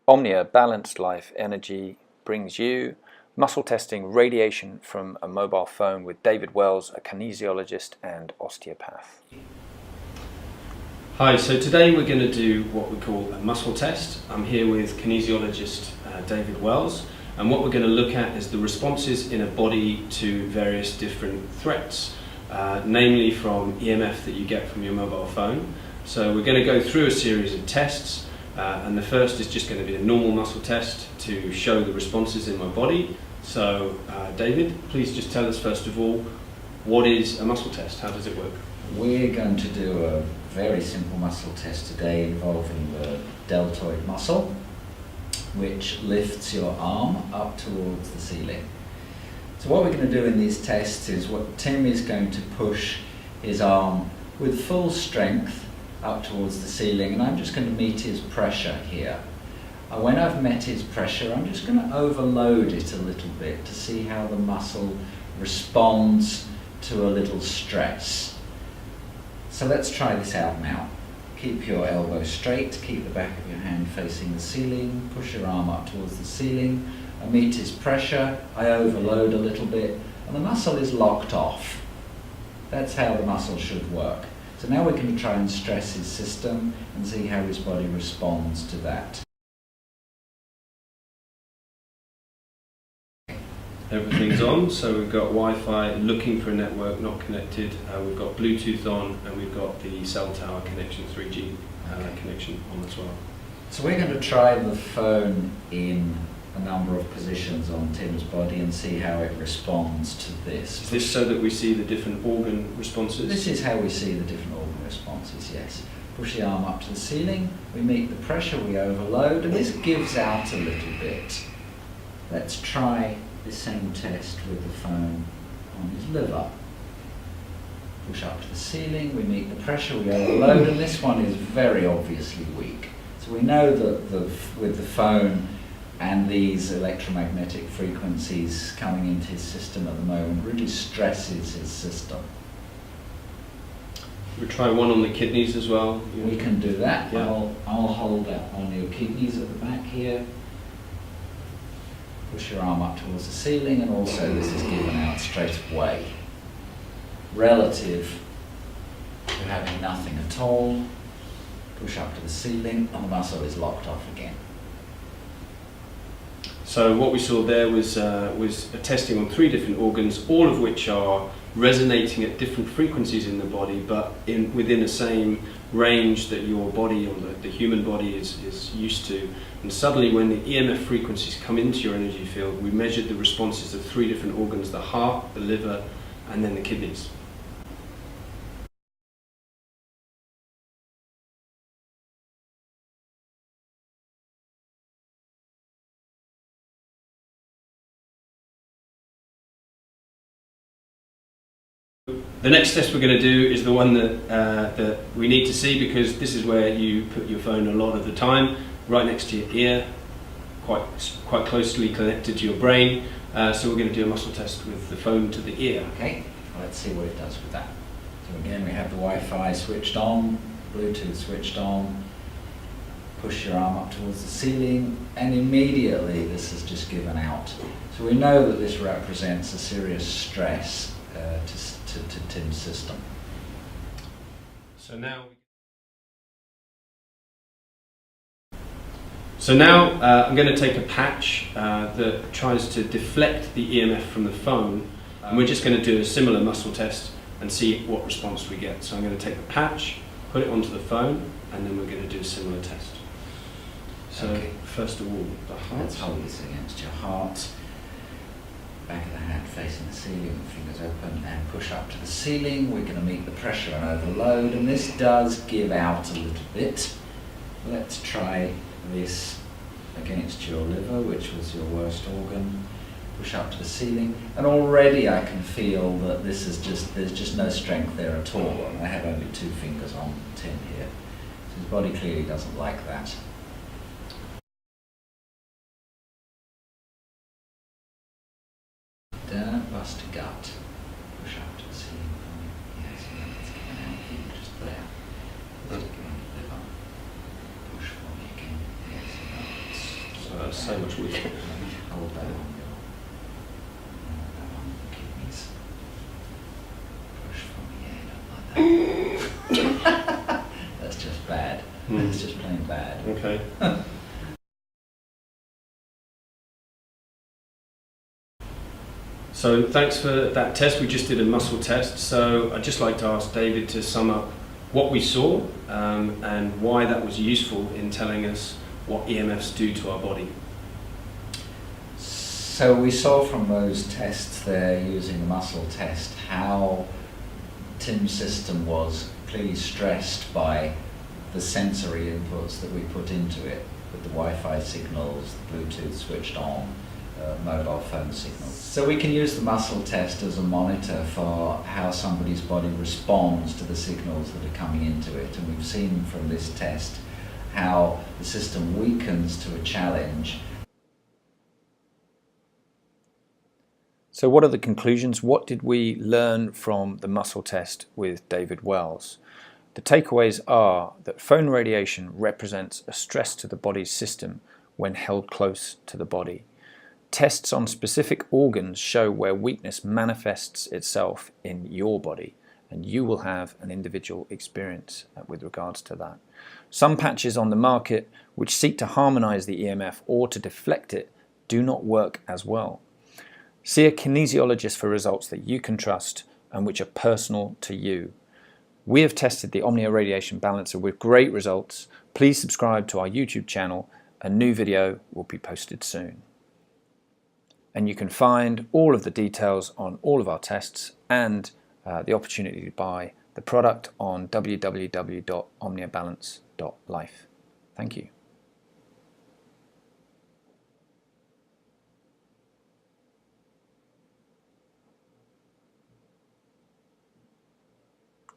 Omnia Balanced Life Energy brings you muscle testing radiation from a mobile phone with David Wells, a kinesiologist and osteopath. Hi, so today we're going to do what we call a muscle test. I'm here with kinesiologist David Wells, and what we're going to look at is the responses in a body to various different threats, namely from EMF that you get from your mobile phone. So we're going to go through a series of tests, and the first is just going to be a normal muscle test to show the responses in my body. So David, please just tell us first of all, what is a muscle test? How does it work? We're going to do a very simple muscle test today involving the deltoid muscle, which lifts your arm up towards the ceiling. So what we're going to do in these tests is Tim is going to push his arm with full strength up towards the ceiling, and I'm just going to meet his pressure here. And when I've met his pressure, I'm just going to overload it a little bit to see how the muscle responds to a little stress. So let's try this out now. Keep your elbow straight, keep the back of your hand facing the ceiling, push your arm up towards the ceiling. I meet his pressure, I overload a little bit, and the muscle is locked off. That's how the muscle should work. So now we're going to try and stress his system and see how his body responds to that. Everything's on, so we've got Wi-Fi, looking for a network, not connected. We've got Bluetooth on, and we've got the cell tower connection, 3G connection on as well. So we're going to try the phone in a number of positions on Tim's body and see how it responds to this. Is this so that we see the different organ responses? This is how we see the different organ responses, yes. Push the arm up to the ceiling, we meet the pressure, we overload, and this gives out a little bit. Let's try the same test with the phone on his liver. Push up to the ceiling, we meet the pressure, we overload, and this one is very obviously weak. So we know that with the phone and these electromagnetic frequencies coming into his system at the moment really stresses his system. We'll try one on the kidneys as well. We can do that. Yeah. I'll hold that on your kidneys at the back here. Push your arm up towards the ceiling, and also this is given out straight away. Relative to having nothing at all, push up to the ceiling, and the muscle is locked off again. So what we saw there was a testing on 3 different organs, all of which are resonating at different frequencies in the body, but within the same range that your body, or the human body, is used to. And suddenly when the EMF frequencies come into your energy field, we measured the responses of 3 different organs: the heart, the liver, and then the kidneys. The next test we're going to do is the one that we need to see, because this is where you put your phone a lot of the time, right next to your ear, quite closely connected to your brain. So we're going to do a muscle test with the phone to the ear. Okay, let's see what it does with that. So again, we have the Wi-Fi switched on, Bluetooth switched on. Push your arm up towards the ceiling, and immediately this has just given out. So we know that this represents a serious stress to Tim's system. So now I'm going to take a patch that tries to deflect the EMF from the phone, and we're just going to do a similar muscle test and see what response we get. So I'm going to take the patch, put it onto the phone, and then we're going to do a similar test. So okay. First of all, the heart. Let's hold this against your heart. Back of the hand facing the ceiling, fingers open, and push up to the ceiling. We're going to meet the pressure and overload, and this does give out a little bit. Let's try this against your liver, which was your worst organ. Push up to the ceiling, and already I can feel that there's just no strength there at all, and I have only 2 fingers on Tim here. So his body clearly doesn't like that. Bust gut. Push up to the ceiling. Yes, it's given out. Just there. Push for me again. Yes, was so much weaker. Hold that on your kidneys. Push from the head up like that. That's just bad. That's just plain bad. Okay. So thanks for that test. We just did a muscle test. So I'd just like to ask David to sum up what we saw and why that was useful in telling us what EMFs do to our body. So we saw from those tests there, using the muscle test, how Tim's system was clearly stressed by the sensory inputs that we put into it, with the Wi-Fi signals, the Bluetooth switched on, mobile phone signals. So we can use the muscle test as a monitor for how somebody's body responds to the signals that are coming into it. And we've seen from this test how the system weakens to a challenge. So what are the conclusions? What did we learn from the muscle test with David Wells? The takeaways are that phone radiation represents a stress to the body's system when held close to the body. Tests on specific organs show where weakness manifests itself in your body, and you will have an individual experience with regards to that. Some patches on the market which seek to harmonize the EMF or to deflect it do not work as well. See a kinesiologist for results that you can trust and which are personal to you. We have tested the Omnia Radiation Balancer with great results. Please subscribe to our YouTube channel. A new video will be posted soon. And you can find all of the details on all of our tests and the opportunity to buy the product on www.omniabalance.life. Thank you.